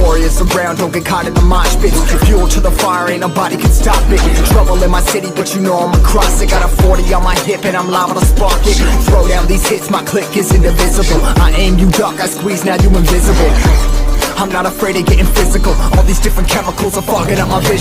Warriors around, don't get caught in the mosh pit. Fuel to the fire, ain't nobody can stop it. Trouble in my city, but you know I'm across it. Got a 40 on my hip and I'm liable to spark it. Throw down these hits, my click is indivisible. I aim, you duck, I squeeze, now you invisible. I'm not afraid of getting physical. All these different chemicals are fogging up my vision.